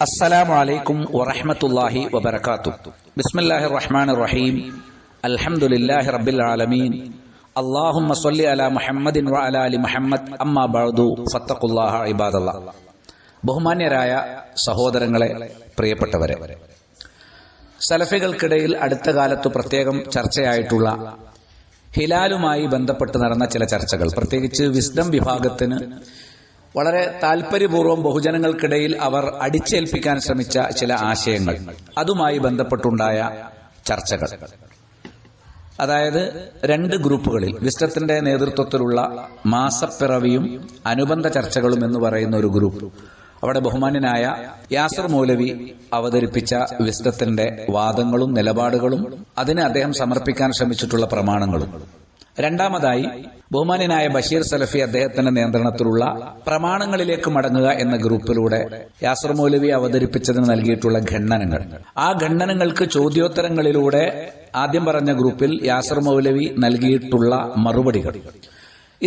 അസ്സലാമു അലൈക്കും വറഹ്മത്തുള്ളാഹി വബറകാതുഹു. ബിസ്മില്ലാഹിർ റഹ്മാനിർ റഹീം. അൽഹംദുലില്ലാഹി റബ്ബിൽ ആലമീൻ. അല്ലാഹുമ്മ സ്വല്ലി അലാ മുഹമ്മദിൻ വഅലാ ആലി മുഹമ്മദ്. അമ്മാ ബഅദു ഫത്തഖുല്ലാഹ ഇബാദല്ലാഹ്. ബഹുമാന്യരായ സഹോദരങ്ങളെ, പ്രിയപ്പെട്ടവരെ, സലഫികൾക്കിടയിൽ അടുത്ത കാലത്ത് പ്രത്യേകം ചർച്ചയായിട്ടുള്ള ഹിലാലുമായി ബന്ധപ്പെട്ട് നടന്ന ചില ചർച്ചകൾ, പ്രത്യേകിച്ച് വിസ്ഡം വിഭാഗത്തിന് വളരെ താൽപര്യപൂർവ്വം ബഹുജനങ്ങൾക്കിടയിൽ അവർ അടിച്ചേൽപ്പിക്കാൻ ശ്രമിച്ച ചില ആശയങ്ങൾ, അതുമായി ബന്ധപ്പെട്ടുണ്ടായ ചർച്ചകൾ. അതായത് രണ്ട് ഗ്രൂപ്പുകളിൽ വിസ്ഡത്തിന്റെ നേതൃത്വത്തിലുള്ള മാസപ്പിറവിയും അനുബന്ധ ചർച്ചകളും എന്ന് പറയുന്ന ഒരു ഗ്രൂപ്പ്, അവിടെ ബഹുമാന്യനായ യാസിർ മൗലവി അവതരിപ്പിച്ച വിസ്ഡത്തിന്റെ വാദങ്ങളും നിലപാടുകളും അതിന് അദ്ദേഹം സമർപ്പിക്കാൻ ശ്രമിച്ചിട്ടുള്ള പ്രമാണങ്ങളും. രണ്ടാമതായി ബഹുമാന്യനായ ബഷീർ സലഫി അദ്ദേഹത്തിന്റെ നിയന്ത്രണത്തിലുള്ള പ്രമാണങ്ങളിലേക്ക് മടങ്ങുക എന്ന ഗ്രൂപ്പിലൂടെ യാസിർ മൗലവി അവതരിപ്പിച്ചതിന് നൽകിയിട്ടുള്ള ഖണ്ഡനങ്ങൾ. ആ ഖണ്ഡനങ്ങൾക്ക് ചോദ്യോത്തരങ്ങളിലൂടെ ആദ്യം പറഞ്ഞ ഗ്രൂപ്പിൽ യാസിർ മൗലവി നൽകിയിട്ടുള്ള മറുപടികൾ,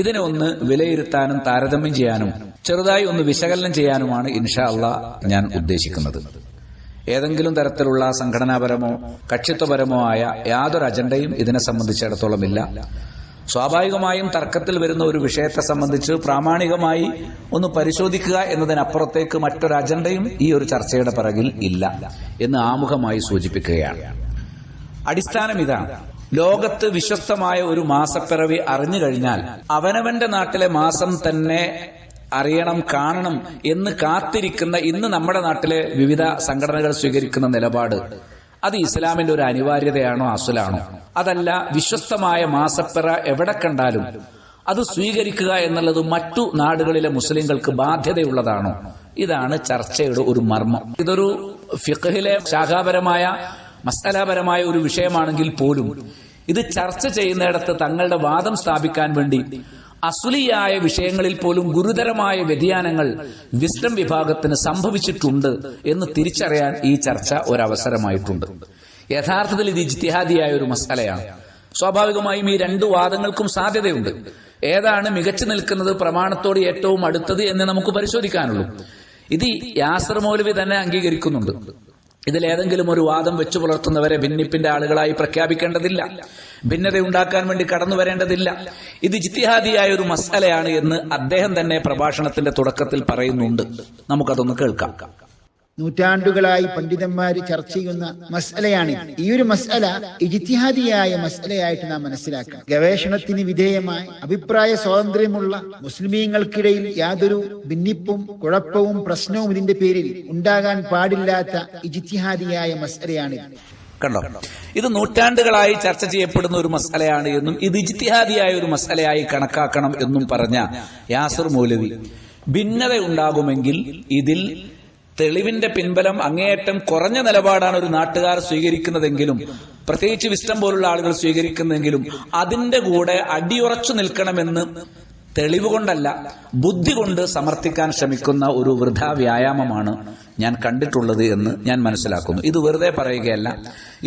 ഇതിനെ ഒന്ന് വിലയിരുത്താനും താരതമ്യം ചെയ്യാനും ചെറുതായി ഒന്ന് വിശകലനം ചെയ്യാനുമാണ് ഇൻഷാ അല്ലാഹ് ഞാൻ ഉദ്ദേശിക്കുന്നത്. ഏതെങ്കിലും തരത്തിലുള്ള സംഘടനാപരമോ കക്ഷിത്വപരമോ ആയ യാതൊരു അജണ്ടയും ഇതിനെ സംബന്ധിച്ചിടത്തോളം ഇല്ല. സ്വാഭാവികമായും തർക്കത്തിൽ വരുന്ന ഒരു വിഷയത്തെ സംബന്ധിച്ച് പ്രാമാണികമായി ഒന്ന് പരിശോധിക്കുക എന്നതിനപ്പുറത്തേക്ക് മറ്റൊരു അജണ്ടയും ഈ ഒരു ചർച്ചയുടെ പിറകിൽ ഇല്ല എന്ന് ആമുഖമായി സൂചിപ്പിക്കുകയാണ്. അടിസ്ഥാനം ഇതാണ്: ലോകത്ത് വിശ്വസ്തമായ ഒരു മാസപ്പിറവി അറിഞ്ഞു കഴിഞ്ഞാൽ അവനവന്റെ നാട്ടിലെ മാസം തന്നെ അറിയണം, കാണണം എന്ന് കാത്തിരിക്കുന്ന ഇന്ന് നമ്മുടെ നാട്ടിലെ വിവിധ സംഘടനകൾ സ്വീകരിക്കുന്ന നിലപാട്, അത് ഇസ്ലാമിന്റെ ഒരു അനിവാര്യതയാണോ, അസുലാണോ? അതല്ല, വിശ്വസ്തമായ മാസപ്പിറ എവിടെ കണ്ടാലും അത് സ്വീകരിക്കുക എന്നുള്ളത് മറ്റു നാടുകളിലെ മുസ്ലിങ്ങൾക്ക് ബാധ്യതയുള്ളതാണോ? ഇതാണ് ചർച്ചയുടെ ഒരു മർമ്മം. ഇതൊരു ഫിഖ്ഹിലെ ശാഖാപരമായ മസ്അലാപരമായ ഒരു വിഷയമാണെങ്കിൽ പോലും ഇത് ചർച്ച ചെയ്യുന്നിടത്ത് തങ്ങളുടെ വാദം സ്ഥാപിക്കാൻ വേണ്ടി അസുലിയായ വിഷയങ്ങളിൽ പോലും ഗുരുതരമായ വ്യതിയാനങ്ങൾ വിസ്ഡം വിഭാഗത്തിന് സംഭവിച്ചിട്ടുണ്ട് എന്ന് തിരിച്ചറിയാൻ ഈ ചർച്ച ഒരവസരമായിട്ടുണ്ട്. യഥാർത്ഥത്തിൽ ഇത് ഇജ്തിഹാദിയായ ഒരു മസലയാണ്. സ്വാഭാവികമായും ഈ രണ്ടു വാദങ്ങൾക്കും സാധ്യതയുണ്ട്. ഏതാണ് മികച്ചു നിൽക്കുന്നത്, പ്രമാണത്തോട് ഏറ്റവും അടുത്തത് എന്ന് നമുക്ക് പരിശോധിക്കാനുള്ളൂ. ഇത് യാസിർ മൗലവി തന്നെ അംഗീകരിക്കുന്നുണ്ട്. ഇതിലേതെങ്കിലും ഒരു വാദം വെച്ചു പുലർത്തുന്നവരെ ഭിന്നിപ്പിന്റെ ആളുകളായി പ്രഖ്യാപിക്കേണ്ടതില്ല, ഭിന്നതയുണ്ടാക്കാൻ വേണ്ടി കടന്നു വരേണ്ടതില്ല. ഇത് ഇജ്തിഹാദിയായ ഒരു മസ്അലയാണ് എന്ന് അദ്ദേഹം തന്നെ പ്രഭാഷണത്തിന്റെ തുടക്കത്തിൽ പറയുന്നുണ്ട്. നമുക്കതൊന്ന് കേൾക്കാം. നൂറ്റാണ്ടുകളായി പണ്ഡിതന്മാര് ചർച്ച ചെയ്യുന്ന മസ്അലയാണ്. ഈ ഒരു മസ്അല ഇജ്തിഹാദിയായ മസ്അലയായിട്ട് നാം മനസ്സിലാക്കണം. ഗവേഷണത്തിന് വിധേയമായ അഭിപ്രായ സ്വാതന്ത്ര്യമുള്ള മുസ്ലിമീങ്ങൾക്കിടയിൽ യാതൊരു ഭിന്നിപ്പും കുഴപ്പവും പ്രശ്നവും ഇതിന്റെ പേരിൽ ഉണ്ടാകാൻ പാടില്ലാത്ത ഇജ്തിഹാദിയായ മസ്അലയാണ്. കണ്ടോ, ഇത് നൂറ്റാണ്ടുകളായി ചർച്ച ചെയ്യപ്പെടുന്ന ഒരു മസ്അലയാണ് എന്നും ഇത് ഇജ്തിഹാദിയായ ഒരു മസ്അലയായി കണക്കാക്കണം എന്നും പറഞ്ഞ യാസിർ മൗലവി, ഭിന്നത ഉണ്ടാകുമെങ്കിൽ ഇതിൽ തെളിവിന്റെ പിൻബലം അങ്ങേയറ്റം കുറഞ്ഞ നിലപാടാണ് ഒരു നാട്ടുകാർ സ്വീകരിക്കുന്നതെങ്കിലും, പ്രത്യേകിച്ച് വിസ്ഡം പോലുള്ള ആളുകൾ സ്വീകരിക്കുന്നതെങ്കിലും, അതിന്റെ കൂടെ അടിയുറച്ചു നിൽക്കണമെന്ന് തെളിവ് കൊണ്ടല്ല ബുദ്ധി കൊണ്ട് സമർത്ഥിക്കാൻ ശ്രമിക്കുന്ന ഒരു വൃഥാ വ്യായാമമാണ് ഞാൻ കണ്ടിട്ടുള്ളത് എന്ന് ഞാൻ മനസ്സിലാക്കുന്നു. ഇത് വെറുതെ പറയുകയല്ല.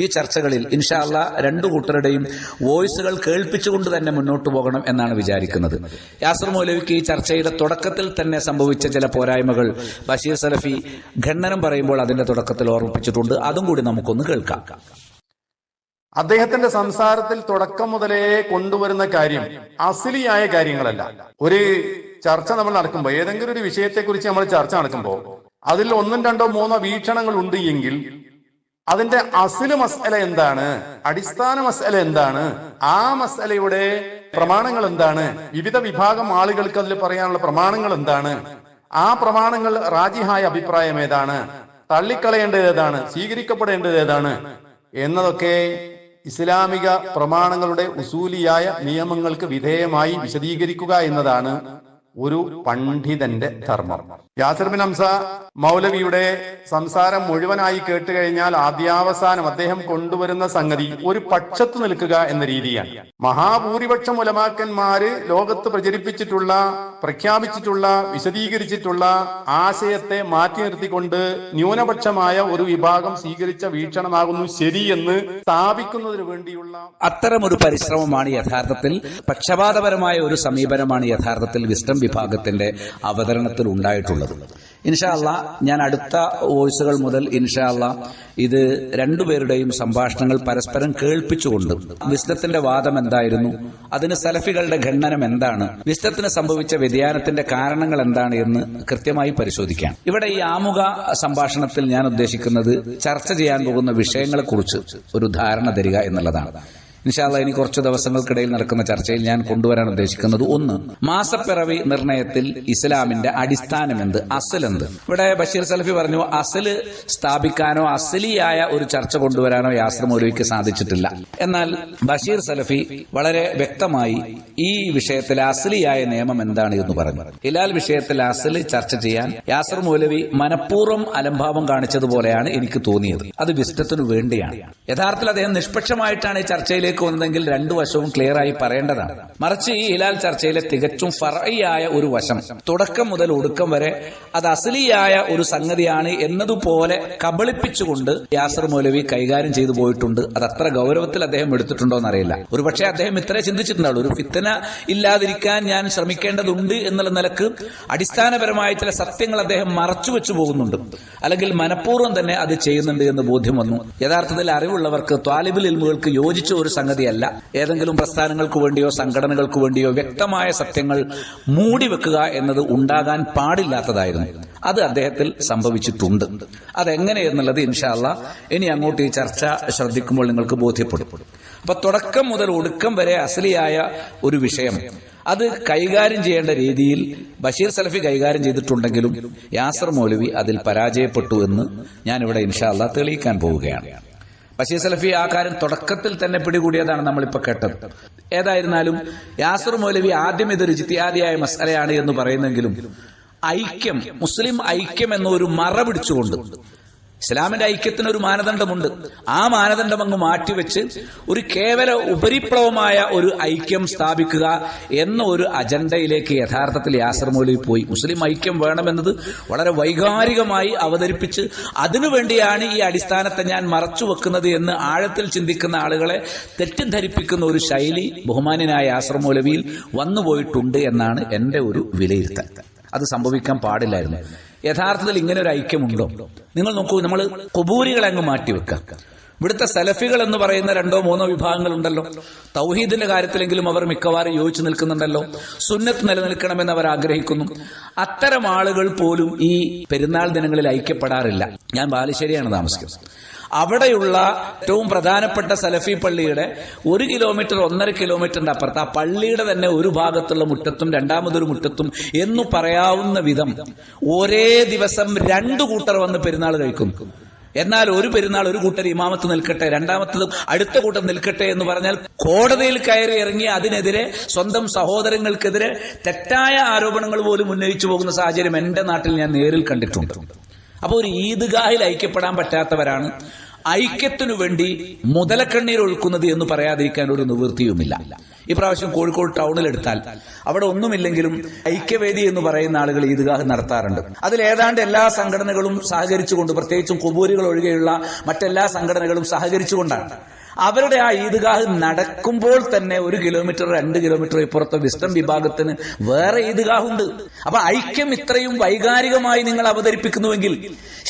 ഈ ചർച്ചകളിൽ ഇൻഷാ അല്ലാഹ് രണ്ടു കൂട്ടരുടെയും വോയിസുകൾ കേൾപ്പിച്ചുകൊണ്ട് തന്നെ മുന്നോട്ട് പോകണം എന്നാണ് വിചാരിക്കുന്നത്. യാസിർ മൗലവിക്ക് ഈ ചർച്ചയുടെ തുടക്കത്തിൽ തന്നെ സംഭവിച്ച ചില പോരായ്മകൾ ബഷീർ സലഫി ഖണ്ഡനം പറയുമ്പോൾ അതിന്റെ തുടക്കത്തിൽ ഓർമ്മിപ്പിച്ചിട്ടുണ്ട്. അതും കൂടി നമുക്കൊന്ന് കേൾക്കാം. അദ്ദേഹത്തിന്റെ സംസാരത്തിൽ തുടക്കം മുതലേ കൊണ്ടുവരുന്ന കാര്യം അസ്ലിയായ കാര്യങ്ങളല്ല. ഒരു ചർച്ച നമ്മൾ നടക്കുമ്പോൾ, ഏതെങ്കിലും ഒരു വിഷയത്തെക്കുറിച്ച് നമ്മൾ ചർച്ച നടക്കുമ്പോൾ അതിൽ ഒന്നും രണ്ടോ മൂന്നോ വീക്ഷണങ്ങൾ ഉണ്ട് എങ്കിൽ അതിന്റെ അസ്ല് മസ്അല എന്താണ്, അടിസ്ഥാന മസ്അല എന്താണ്, ആ മസ്അലയുടെ പ്രമാണങ്ങൾ എന്താണ്, വിവിധ വിഭാഗം ആളുകൾക്ക് അതിൽ പറയാനുള്ള പ്രമാണങ്ങൾ എന്താണ്, ആ പ്രമാണങ്ങൾ റാജിഹായ അഭിപ്രായം ഏതാണ്, തള്ളിക്കളയേണ്ടത് ഏതാണ്, സ്വീകരിക്കപ്പെടേണ്ടത് ഏതാണ് എന്നതൊക്കെ ഇസ്ലാമിക പ്രമാണങ്ങളുടെ ഉസൂലിയായ നിയമങ്ങൾക്ക് വിധേയമായി വിശദീകരിക്കുക എന്നതാണ് ഒരു പണ്ഡിതന്റെ ധർമ്മം. യാസിർ ബിൻ ഹംസ മൗലവിയുടെ സംസാരം മുഴുവനായി കേട്ടുകഴിഞ്ഞാൽ ആദ്യാവസാനം അദ്ദേഹം കൊണ്ടുവരുന്ന സംഗതി ഒരു പക്ഷത്ത് നിൽക്കുക എന്ന രീതിയാണ്. മഹാഭൂരിപക്ഷം ഉലമാക്കന്മാര് ലോകത്ത് പ്രചരിപ്പിച്ചിട്ടുള്ള, പ്രഖ്യാപിച്ചിട്ടുള്ള, വിശദീകരിച്ചിട്ടുള്ള ആശയത്തെ മാറ്റി നിർത്തിക്കൊണ്ട് ന്യൂനപക്ഷമായ ഒരു വിഭാഗം സ്വീകരിച്ച വീക്ഷണമാകുന്നു ശരിയെന്ന് സ്ഥാപിക്കുന്നതിന് വേണ്ടിയുള്ള അത്തരമൊരു പരിശ്രമമാണ് യഥാർത്ഥത്തിൽ, പക്ഷപാതപരമായ ഒരു സമീപനമാണ് യഥാർത്ഥത്തിൽ വിസ്ഡം വിഭാഗത്തിന്റെ അവതരണത്തിൽ ഉണ്ടായിട്ടുള്ളത്. ഇൻഷാ അല്ലാഹ് ഞാൻ അടുത്ത വോയിസുകൾ മുതൽ ഇൻഷാ അല്ലാഹ് ഇത് രണ്ടുപേരുടെയും സംഭാഷണങ്ങൾ പരസ്പരം കേൾപ്പിച്ചുകൊണ്ട് വിസ്ഡത്തിന്റെ വാദം എന്തായിരുന്നു, അതിന് സലഫികളുടെ ഖണ്ഡനം എന്താണ്, വിസ്ഡത്തിന് സംഭവിച്ച വ്യതിയാനത്തിന്റെ കാരണങ്ങൾ എന്താണ് എന്ന് കൃത്യമായി പരിശോധിക്കാം. ഇവിടെ ഈ ആമുഖ സംഭാഷണത്തിൽ ഞാൻ ഉദ്ദേശിക്കുന്നത് ചർച്ച ചെയ്യാൻ പോകുന്ന വിഷയങ്ങളെക്കുറിച്ച് ഒരു ധാരണ തരിക എന്നുള്ളതാണ്. ഇൻഷാ അല്ലാഹ് ഇനി കുറച്ചു ദിവസങ്ങൾക്കിടയിൽ നടക്കുന്ന ചർച്ചയിൽ ഞാൻ കൊണ്ടുവരാൻ ഉദ്ദേശിക്കുന്നത്, ഒന്ന്, മാസപ്പിറവി നിർണയത്തിൽ ഇസ്ലാമിന്റെ അടിസ്ഥാനം എന്ത്, അസൽ എന്ത്. ഇവിടെ ബഷീർ സലഫി പറഞ്ഞു അസല് സ്ഥാപിക്കാനോ അസലിയായ ഒരു ചർച്ച കൊണ്ടുവരാനോ യാസർ മൗലവിക്ക് സാധിച്ചിട്ടില്ല. എന്നാൽ ബഷീർ സലഫി വളരെ വ്യക്തമായി ഈ വിഷയത്തിലെ അസലിയായ നിയമം എന്താണ് എന്ന് പറഞ്ഞു. ഹിലാൽ വിഷയത്തിൽ അസല് ചർച്ച ചെയ്യാൻ യാസർ മൗലവി മനഃപൂർവ്വം അലംഭാവം കാണിച്ചതുപോലെയാണ് എനിക്ക് തോന്നിയത്. അത് വിസ്ഡത്തിനു വേണ്ടിയാണ്. യഥാർത്ഥത്തിൽ അദ്ദേഹം നിഷ്പക്ഷമായിട്ടാണ് ഈ ചർച്ചയിലേക്ക് വന്നതെങ്കിൽ രണ്ടു വശവും ക്ലിയർ ആയി പറയേണ്ടതാണ്. മറിച്ച് ഈ ഹിലാൽ ചർച്ചയിലെ തികച്ചും ഫർഈയായ ഒരു വശം തുടക്കം മുതൽ ഒടുക്കം വരെ അത് അസലിയായ ഒരു സംഗതിയാണ് എന്നതുപോലെ കബളിപ്പിച്ചുകൊണ്ട് യാസർ മൗലവി കൈകാര്യം ചെയ്തു പോയിട്ടുണ്ട്. അത് അത്ര ഗൗരവത്തിൽ അദ്ദേഹം എടുത്തിട്ടുണ്ടോ എന്നറിയില്ല. ഒരുപക്ഷെ അദ്ദേഹം ഇത്രേ ചിന്തിച്ചിട്ടുണ്ടാവുള്ളൂ, ഒരു ഫിത്തന ഇല്ലാതിരിക്കാൻ ഞാൻ ശ്രമിക്കേണ്ടതുണ്ട് എന്നുള്ള നിലക്ക് അടിസ്ഥാനപരമായ ചില സത്യങ്ങൾ അദ്ദേഹം മറച്ചുവെച്ചു പോകുന്നുണ്ട്, അല്ലെങ്കിൽ മനഃപൂർവ്വം തന്നെ അത് ചെയ്യുന്നുണ്ട് എന്ന് ബോധ്യം വന്നു. യഥാർത്ഥത്തിൽ അറിവുള്ളവർക്ക് ത്വാലിബുൽ ഇൽമുകൾക്ക് യോജിച്ച ഒരു സംഗതിയല്ല ഏതെങ്കിലും പ്രസ്ഥാനങ്ങൾക്ക് വേണ്ടിയോ സംഘടനകൾക്ക് വേണ്ടിയോ വ്യക്തമായ സത്യങ്ങൾ മൂടിവെക്കുക എന്നത് ഉണ്ടാകാൻ പാടില്ലാത്തതായിരുന്നു. അത് അദ്ദേഹത്തിൽ സംഭവിച്ചിട്ടുണ്ട്. അതെങ്ങനെ എന്നുള്ളത് ഇൻഷാ അല്ലാഹ് ഇനി അങ്ങോട്ട് ഈ ചർച്ച ശ്രദ്ധിക്കുമ്പോൾ നിങ്ങൾക്ക് ബോധ്യപ്പെടും. അപ്പൊ തുടക്കം മുതൽ ഒടുക്കം വരെ അസലിയായ ഒരു വിഷയം അത് കൈകാര്യം ചെയ്യേണ്ട രീതിയിൽ ബഷീർ സലഫി കൈകാര്യം ചെയ്തിട്ടുണ്ടെങ്കിലും യാസർ മൗലവി അതിൽ പരാജയപ്പെട്ടു എന്ന് ഞാനിവിടെ ഇൻഷാ അല്ലാഹ് തെളിയിക്കാൻ പോവുകയാണ്. ബഷീർ സലഫി ആ കാര്യം തുടക്കത്തിൽ തന്നെ പിടികൂടിയതാണ് നമ്മളിപ്പോ കേട്ടത്. ഏതായിരുന്നാലും യാസർ മൗലവി ആദ്യം ഇതൊരു ഇജ്തിഹാദിയായ മസ്അലയാണ് എന്ന് പറയുന്നെങ്കിലും ഐക്യം, മുസ്ലിം ഐക്യം എന്നൊരു മറ പിടിച്ചുകൊണ്ട്, ഇസ്ലാമിന്റെ ഐക്യത്തിനൊരു മാനദണ്ഡമുണ്ട്, ആ മാനദണ്ഡം അങ്ങ് മാറ്റിവെച്ച് ഒരു കേവല ഉപരിപ്ലവമായ ഒരു ഐക്യം സ്ഥാപിക്കുക എന്ന ഒരു അജണ്ടയിലേക്ക് യഥാർത്ഥത്തിൽ യാസർ മൗലവി പോയി. മുസ്ലിം ഐക്യം വേണമെന്നത് വളരെ വൈകാരികമായി അവതരിപ്പിച്ച് അതിനുവേണ്ടിയാണ് ഈ അടിസ്ഥാനത്തെ ഞാൻ മറച്ചുവെക്കുന്നത് എന്ന് ആഴത്തിൽ ചിന്തിക്കുന്ന ആളുകളെ തെറ്റിദ്ധരിപ്പിക്കുന്ന ഒരു ശൈലി ബഹുമാന്യനായ യാസർ മൗലവിയിൽ വന്നുപോയിട്ടുണ്ട് എന്നാണ് എന്റെ ഒരു വിലയിരുത്തൽ. അത് സംഭവിക്കാൻ പാടില്ലായിരുന്നു. യഥാർത്ഥത്തിൽ ഇങ്ങനെ ഒരു ഐക്യമുണ്ടോ? നിങ്ങൾ നോക്കൂ, നമ്മൾ ഖുബൂരികളെ അങ്ങ് മാറ്റിവെക്കാം. ഇവിടുത്തെ സലഫികൾ എന്ന് പറയുന്ന 2-3 വിഭാഗങ്ങളുണ്ടല്ലോ. തൗഹീദിന്റെ കാര്യത്തിലെങ്കിലും അവർ മിക്കവാറും യോജിച്ചു നിൽക്കുന്നുണ്ടല്ലോ. സുന്നത്ത് നിലനിൽക്കണമെന്ന് അവർ ആഗ്രഹിക്കുന്നു. അത്തരം ആളുകൾ പോലും ഈ പെരുന്നാൾ ദിനങ്ങളിൽ ഐക്യപ്പെടാറില്ല. ഞാൻ ബാലുശ്ശേരിയാണ് താമസിക്കുന്നത്. അവിടെയുള്ള ഏറ്റവും പ്രധാനപ്പെട്ട സലഫി പള്ളിയുടെ 1 കിലോമീറ്റർ 1.5 കിലോമീറ്ററിന്റെ അപ്പുറത്ത് ആ പള്ളിയുടെ തന്നെ ഒരു ഭാഗത്തുള്ള മുറ്റത്തും രണ്ടാമതൊരു മുറ്റത്തും എന്നു പറയാവുന്ന വിധം ഒരേ ദിവസം 2 കൂട്ടർ വന്ന് പെരുന്നാൾ കഴിക്കുന്നു. എന്നാൽ ഒരു പെരുന്നാൾ ഒരു കൂട്ടർ ഇമാമത്ത് നിൽക്കട്ടെ, രണ്ടാമത്തത് അടുത്ത കൂട്ടർ നിൽക്കട്ടെ എന്ന് പറഞ്ഞാൽ കോടതിയിൽ കയറി ഇറങ്ങി അതിനെതിരെ സ്വന്തം സഹോദരങ്ങൾക്കെതിരെ തെറ്റായ ആരോപണങ്ങൾ പോലും ഉന്നയിച്ചു പോകുന്ന സാഹചര്യം എന്റെ നാട്ടിൽ ഞാൻ നേരിൽ കണ്ടിട്ടുണ്ട്. അപ്പോൾ ഒരു ഈദ്ഗാഹിൽ ഐക്യപ്പെടാൻ പറ്റാത്തവരാണ് ഐക്യത്തിനു വേണ്ടി മുതലക്കണ്ണീർ ഒഴുക്കുന്നത് എന്ന് പറയാതിരിക്കാൻ ഒരു നിവൃത്തിയുമില്ല. ഇപ്രാവശ്യം കോഴിക്കോട് ടൗണിലെടുത്താൽ അവിടെ ഒന്നുമില്ലെങ്കിലും ഐക്യവേദി എന്ന് പറയുന്ന ആളുകൾ ഈദ്ഗാഹ് നടത്താറുണ്ട്. അതിൽ ഏതാണ്ട് എല്ലാ സംഘടനകളും സഹകരിച്ചുകൊണ്ട്, പ്രത്യേകിച്ചും ഖുബൂരികൾ ഒഴികെയുള്ള മറ്റെല്ലാ സംഘടനകളും സഹകരിച്ചുകൊണ്ടാണ്. അവരുടെ ആ ഈദ്ഗാഹ് നടക്കുമ്പോൾ തന്നെ 1 കിലോമീറ്റർ 2 കിലോമീറ്റർ ഇപ്പുറത്തെ വിസ്ഡം വിഭാഗത്തിന് വേറെ ഈദ്ഗാഹുണ്ട്. അപ്പൊ ഐക്യം ഇത്രയും വൈകാരികമായി നിങ്ങൾ അവതരിപ്പിക്കുന്നുവെങ്കിൽ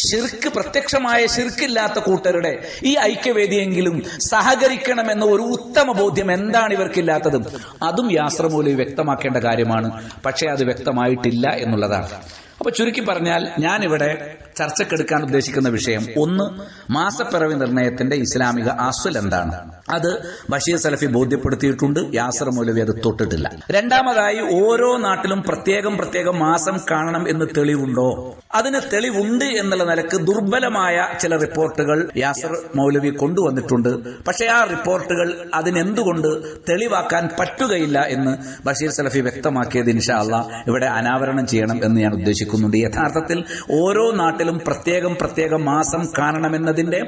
ശിർക്ക്, പ്രത്യക്ഷമായ ശിർക്കില്ലാത്ത കൂട്ടരുടെ ഈ ഐക്യവേദിയെങ്കിലും സഹകരിക്കണമെന്ന ഒരു ഉത്തമ ബോധ്യം എന്താണ് ഇവർക്കില്ലാത്തത്? അതും യാസർ മൗലവി വ്യക്തമാക്കേണ്ട കാര്യമാണ്. പക്ഷേ അത് വ്യക്തമായിട്ടില്ല എന്നുള്ളതാണ്. അപ്പൊ ചുരുക്കി പറഞ്ഞാൽ ഞാനിവിടെ ചർച്ചക്കെടുക്കാൻ ഉദ്ദേശിക്കുന്ന വിഷയം, ഒന്ന്, മാസപ്പിറവി നിർണയത്തിന്റെ ഇസ്ലാമിക അസ്ൽ എന്താണ്? അത് ബഷീർ സലഫി ബോധ്യപ്പെടുത്തിയിട്ടുണ്ട്, യാസർ മൗലവി അത് തൊട്ടിട്ടില്ല. രണ്ടാമതായി, ഓരോ നാട്ടിലും പ്രത്യേകം മാസം കാണണം എന്ന് തെളിവുണ്ടോ? അതിന് തെളിവുണ്ട് എന്നുള്ള നിലക്ക് ദുർബലമായ ചില റിപ്പോർട്ടുകൾ യാസർ മൗലവി കൊണ്ടുവന്നിട്ടുണ്ട്. പക്ഷേ ആ റിപ്പോർട്ടുകൾ അതിനെന്തുകൊണ്ട് തെളിവാക്കാൻ പറ്റുകയില്ല എന്ന് ബഷീർ സലഫി വ്യക്തമാക്കിയത് ഇൻഷാ അല്ലാഹ് ഇവിടെ അനാവരണം ചെയ്യണം എന്ന് ഞാൻ ഉദ്ദേശിക്കുന്നുണ്ട്. യഥാർത്ഥത്തിൽ ഓരോ നാട്ടിൽ വിഭാഗത്തിലും പ്രത്യേകം മാസം കാണണമെന്നതിന്റെ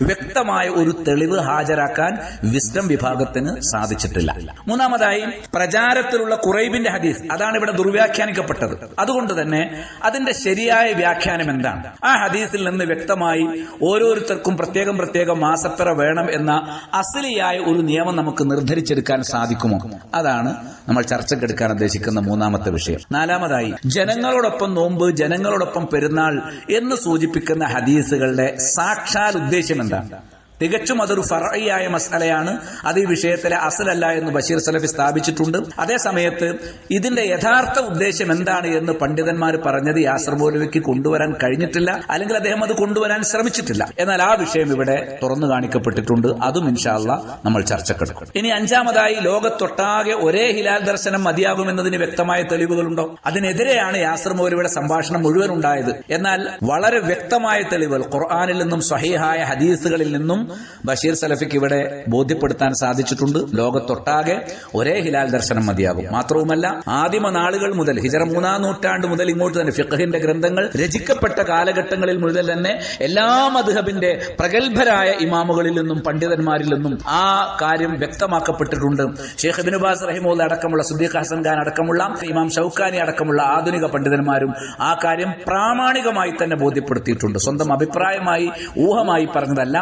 വ്യക്തമായ ഒരു തെളിവ് ഹാജരാക്കാൻ വിസ്ഡം വിഭാഗത്തിന് സാധിച്ചിട്ടില്ല. മൂന്നാമതായി പ്രചാരത്തിലുള്ള ഖുറൈബിന്റെ ഹദീസ്, അതാണ് ഇവിടെ ദുർവ്യാഖ്യാനിക്കപ്പെട്ടത്. അതുകൊണ്ട് തന്നെ അതിന്റെ ശരിയായ വ്യാഖ്യാനം എന്താണ്? ആ ഹദീസിൽ നിന്ന് വ്യക്തമായി ഓരോരുത്തർക്കും പ്രത്യേകം മാസപ്പിറ വേണം എന്ന അസ്ലിയായ ഒരു നിയമം നമുക്ക് നിർദ്ധരിച്ചെടുക്കാൻ സാധിക്കുമോ? അതാണ് നമ്മൾ ചർച്ചക്കെടുക്കാൻ ഉദ്ദേശിക്കുന്ന മൂന്നാമത്തെ വിഷയം. നാലാമതായി ജനങ്ങളോടൊപ്പം നോമ്പ്, ജനങ്ങളോടൊപ്പം പെരുന്നാൾ എന്ന് സൂചിപ്പിക്കുന്ന ഹദീസുകളുടെ സാക്ഷാൽ ഉദ്ദേശം എന്താണ്? തികച്ചും അതൊരു ഫർഈയായ മസ്അലയാണ്. അത് ഈ വിഷയത്തിലെ അസലല്ല എന്ന് ബഷീർ സലഫി സ്ഥാപിച്ചിട്ടുണ്ട്. അതേസമയത്ത് ഇതിന്റെ യഥാർത്ഥ ഉദ്ദേശം എന്താണ് എന്ന് പണ്ഡിതന്മാർ പറഞ്ഞത് യാസർ മൗലവിക്ക് കൊണ്ടുവരാൻ കഴിഞ്ഞിട്ടില്ല, അല്ലെങ്കിൽ അദ്ദേഹം അത് കൊണ്ടുവരാൻ ശ്രമിച്ചിട്ടില്ല. എന്നാൽ ആ വിഷയം ഇവിടെ തുറന്നു കാണിക്കപ്പെട്ടിട്ടുണ്ട്. അതും ഇൻഷാ അല്ലാഹ് നമ്മൾ ചർച്ചക്കെടുക്കും. ഇനി അഞ്ചാമതായി, ലോകത്തൊട്ടാകെ ഒരേ ഹിലാൽ ദർശനം മതിയാകുമെന്നതിന് വ്യക്തമായ തെളിവുകളുണ്ടോ? അതിനെതിരെയാണ് യാസർ മൗലവിയുടെ സംഭാഷണം മുഴുവൻ ഉണ്ടായത്. എന്നാൽ വളരെ വ്യക്തമായ തെളിവുകൾ ഖുർആനിൽ നിന്നും സ്വഹീഹായ ഹദീസുകളിൽ നിന്നും ബഷീർ സലഫിക്ക് ഇവിടെ ബോധ്യപ്പെടുത്താൻ സാധിച്ചിട്ടുണ്ട്. ലോകത്തൊട്ടാകെ ഒരേ ഹിലാൽ ദർശനം മതിയാകും. മാത്രവുമല്ല, ആദിമ നാളുകൾ മുതൽ ഹിജറ 3-ാം നൂറ്റാണ്ട് മുതൽ ഇങ്ങോട്ട് തന്നെ ഫിഖഹിന്റെ ഗ്രന്ഥങ്ങൾ രചിക്കപ്പെട്ട കാലഘട്ടങ്ങളിൽ മുതൽ തന്നെ എല്ലാ മദ്ഹബിന്റെ പ്രഗത്ഭരായ ഇമാമുകളിൽ നിന്നും പണ്ഡിതന്മാരിൽ നിന്നും ആ കാര്യം വ്യക്തമാക്കപ്പെട്ടിട്ടുണ്ട്. ഷെയ്ഖ് ഇബ്നു ബാസ് റഹിമഹുല്ലാഹ് അടക്കമുള്ള, സുദ്ദീഖ് ഹസൻ ഖാൻ അടക്കമുള്ള, ഇമാം ഷൗക്കാനി അടക്കമുള്ള ആധുനിക പണ്ഡിതന്മാരും ആ കാര്യം പ്രാമാണികമായി തന്നെ ബോധ്യപ്പെടുത്തിയിട്ടുണ്ട്. സ്വന്തം അഭിപ്രായമായി ഊഹമായി പറഞ്ഞതല്ല,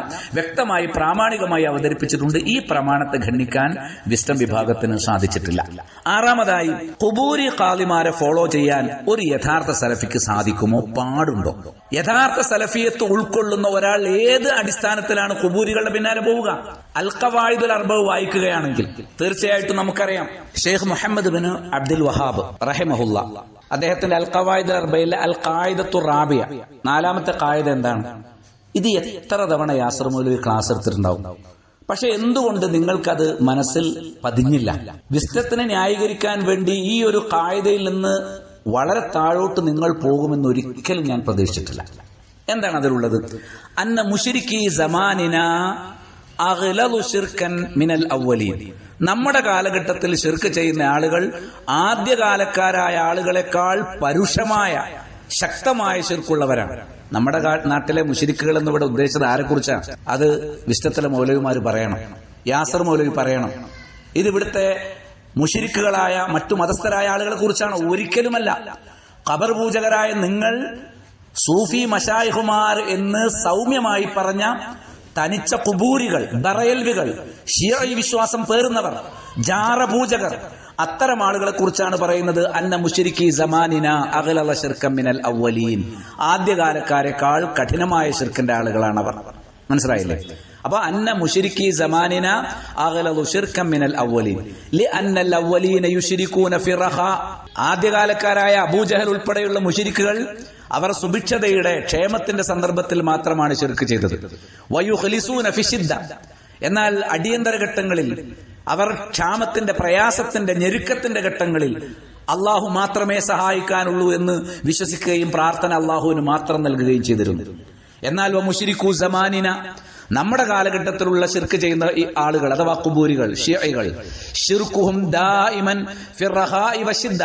വ്യക്തമായി പ്രാമാണികമായി അവതരിപ്പിച്ചിട്ടുണ്ട്. ഈ പ്രമാണത്തെ ഖണ്ഡിക്കാൻ വിസ്ഡം വിഭാഗത്തിന് സാധിച്ചിട്ടില്ല. ആറാമതായി, ഖുബൂരി ഖാദിമാരെ ഫോളോ ചെയ്യാൻ ഒരു യഥാർത്ഥ സലഫിക്ക് സാധിക്കുമോ? പാടുണ്ടോ? യഥാർത്ഥ സലഫിയത്ത് ഉൾക്കൊള്ളുന്ന ഒരാൾ ഏത് അടിസ്ഥാനത്തിലാണ് ഖുബൂരികളുടെ പിന്നാലെ പോവുക? അൽ ഖവായിദുൽ അർബഅ വായിക്കുകയാണെങ്കിൽ തീർച്ചയായിട്ടും നമുക്കറിയാം, ഷെയ്ഖ് മുഹമ്മദ് ബിൻ അബ്ദുൽ വഹാബ് റഹിമഹുല്ലാഹ് അദ്ദേഹത്തിന്റെ അൽ ഖവായിദുൽ അർബഅയിലെ അൽ ഖായിദത്തു റാബിയ, 4ാമത്തെ ഖായിദ എന്താണ്? ഇത് എത്ര തവണ യാസർ മൗലവി ക്ലാസ് എടുത്തിട്ടുണ്ടാവും. പക്ഷെ എന്തുകൊണ്ട് നിങ്ങൾക്കത് മനസ്സിൽ പതിഞ്ഞില്ല? വിസ്ഡത്തിനെ ന്യായീകരിക്കാൻ വേണ്ടി ഈ ഒരു ഖായിദയിൽ നിന്ന് വളരെ താഴോട്ട് നിങ്ങൾ പോകുമെന്ന് ഒരിക്കലും ഞാൻ പ്രതീക്ഷിച്ചിട്ടില്ല. എന്താണ് അതിലുള്ളത്? അന്ന മുശ്രിക്കി സമാനിന അഗ്ലദു ശിർകൻ മിനൽ അവ്വലീൻ. നമ്മുടെ കാലഘട്ടത്തിൽ ശിർക്ക് ചെയ്യുന്ന ആളുകൾ ആദ്യകാലക്കാരായ ആളുകളെക്കാൾ പരുഷമായ ശക്തമായ ശിർക്കുള്ളവരാണ്. നമ്മുടെ നാട്ടിലെ മുശ്രിക്കുകൾ എന്നിവിടെ ഉദ്ദേശിച്ചത് ആരെക്കുറിച്ചാണ്? അത് വിസ്ഡത്തിലെ മൗലവിമാർ പറയണം, യാസർ മൗലവി പറയണം. ഇത് ഇവിടുത്തെ മുശ്രിക്കുകളായ മറ്റു മതസ്ഥരായ ആളുകളെ കുറിച്ചാണ്, ഒരിക്കലുമല്ല. ഖബർ പൂജകരായ നിങ്ങൾ, സൂഫി മശായിഖുമാർ എന്ന് സൗമ്യമായി പറഞ്ഞ തനിച്ച ഖുബൂരികൾ, ബറയൽവികൾ, ശിയഈ വിശ്വാസം പേറുന്നവർ, ജാറപൂജകർ, അത്തരം ആളുകളെ കുറിച്ചാണ് പറയുന്നത്. അന്ന മുശ്രിക്കി സമാനിന അഗ്ലദ ശിർകൻ മിനൽ അവ്വലീൻ. ആദ്യകാലക്കാരെക്കാൾ കഠിനമായ ശിർക്കിന്റെ ആളുകളാണ് അവർ. മനസ്സിലായില്ലേ? അപ്പൊ അന്ന മുശ്രിക്കി സമാനിന അഗ്ലദു ശിർകൻ മിനൽ അവ്വലീൻ ലിഅന്നൽ അവ്വലീന യുശ്രികൂന ഫി റഖാ. ആദ്യകാലക്കാരായ അബൂജഹൽ ഉൾപ്പെടെയുള്ള മുശ്രിക്കുകൾ അവർ സുഭിക്ഷതയുടെ, ക്ഷേമത്തിന്റെ സന്ദർഭത്തിൽ മാത്രമാണ് ശിർക്ക് ചെയ്തത്. വയുഖ്ലിസൂന ഫി ശിദ്ദ. എന്നാൽ അടിയന്തര ഘട്ടങ്ങളിൽ അവർ ക്ഷാമത്തിന്റെ, പ്രയാസത്തിന്റെ, ഞെരുക്കത്തിന്റെ ഘട്ടങ്ങളിൽ അള്ളാഹു മാത്രമേ സഹായിക്കാനുള്ളൂ എന്ന് വിശ്വസിക്കുകയും പ്രാർത്ഥന അള്ളാഹുവിന് മാത്രം നൽകുകയും ചെയ്തിരുന്നു. എന്നാൽ മുശ്രിക്കു സമാനിന, നമ്മുടെ കാലഘട്ടത്തിലുള്ള ശിർക്ക് ചെയ്യുന്ന ഈ ആളുകൾ അഥവാ ഖുബൂരികൾ, ശിയഈകൾ, ശിർക്കുഹും ദായിമൻ ഫിർ റഖാഇ വശിദ്ദ.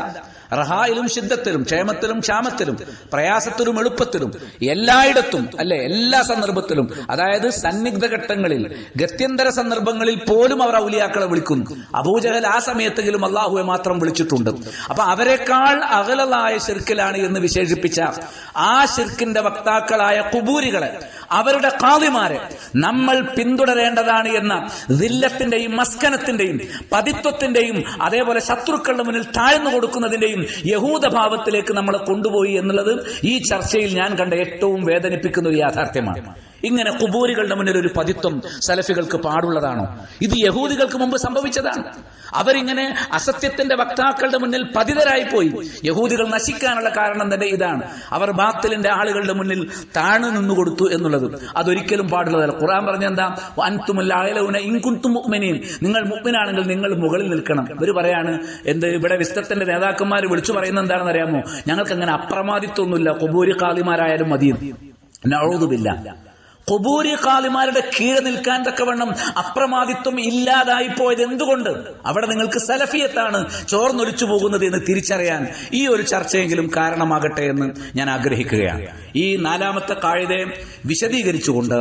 റഹായിലും ശിദ്ദത്തിലും, ക്ഷേമത്തിലും ക്ഷാമത്തിലും, പ്രയാസത്തിലും എളുപ്പത്തിലും, എല്ലായിടത്തും, അല്ലെ, എല്ലാ സന്ദർഭത്തിലും, അതായത് സന്നിഗ്ധ ഘട്ടങ്ങളിൽ, ഗത്യന്തര സന്ദർഭങ്ങളിൽ പോലും അവർ ഔലിയാക്കളെ വിളിക്കുന്നു. അബൂജഹൽ ആ സമയത്തെങ്കിലും അള്ളാഹുവെ മാത്രം വിളിച്ചിട്ടുണ്ട്. അപ്പൊ അവരെക്കാൾ അകലതായ ശിർക്കിലാണ് എന്ന് വിശേഷിപ്പിച്ച ആ ശിർക്കിന്റെ വക്താക്കളായ ഖുബൂരികളെ, അവരുടെ ഖാദിമാരെ നമ്മൾ പിന്തുടരേണ്ടതാണ് എന്ന ദില്ലത്തിന്റെയും മസ്കനത്തിന്റെയും പതിത്വത്തിന്റെയും അതേപോലെ ശത്രുക്കളുടെ മുന്നിൽ താഴ്ന്നു കൊടുക്കുന്നതിന്റെയും യഹൂദഭാവത്തിലേക്ക് നമ്മളെ കൊണ്ടുപോയി എന്നുള്ളത് ഈ ചർച്ചയിൽ ഞാൻ കണ്ട ഏറ്റവും വേദനിപ്പിക്കുന്ന ഒരു യാഥാർത്ഥ്യമാണ്. ഇങ്ങനെ ഖുബൂരികളുടെ മുന്നിൽ ഒരു പതിത്വം സലഫികൾക്ക് പാടുള്ളതാണോ? ഇത് യഹൂദികൾക്ക് മുമ്പ് സംഭവിച്ചതാണ്. അവരിങ്ങനെ അസത്യത്തിന്റെ വക്താക്കളുടെ മുന്നിൽ പതിതരായി പോയി. യഹൂദികൾ നശിക്കാനുള്ള കാരണം തന്നെ ഇതാണ്. അവർ ബാത്തിലിന്റെ ആളുകളുടെ മുന്നിൽ താണു നിന്നുകൊടുത്തു എന്നുള്ളത്. അതൊരിക്കലും പാടുള്ളതല്ല. ഖുർആൻ പറഞ്ഞെന്താ? അൻതുമുൽ അഅലൗന ഇൻ കുൻതും മുഅ്മിനീൻ. നിങ്ങൾ മുഅ്മിനാണെങ്കിൽ നിങ്ങൾ മുകളിൽ നിൽക്കണം. ഇവർ പറയാണ്, എന്ത്, ഇവിടെ വിസ്ഡത്തിന്റെ നേതാക്കന്മാർ വിളിച്ചു പറയുന്നത് എന്താണെന്ന് അറിയാമോ? ഞങ്ങൾക്ക് അങ്ങനെ അപ്രമാദിത്വമൊന്നുമില്ല, ഖുബൂരി ഖാദിമാരായാലും മതി. നഊദു ബില്ലാഹ്. ഖുബൂരി ഖാദിമാരുടെ കീഴ് നിൽക്കാൻ തക്കവണ്ണം അപ്രമാദിത്വം ഇല്ലാതായി പോയത് എന്തുകൊണ്ട്? അവിടെ നിങ്ങൾക്ക് സലഫിയത്താണ് ചോർന്നൊലിച്ചു പോകുന്നത് എന്ന് തിരിച്ചറിയാൻ ഈ ഒരു ചർച്ചയെങ്കിലും കാരണമാകട്ടെ എന്ന് ഞാൻ ആഗ്രഹിക്കുകയാണ്. ഈ 4ാമത്തെ ഖായിദയെ വിശദീകരിച്ചുകൊണ്ട്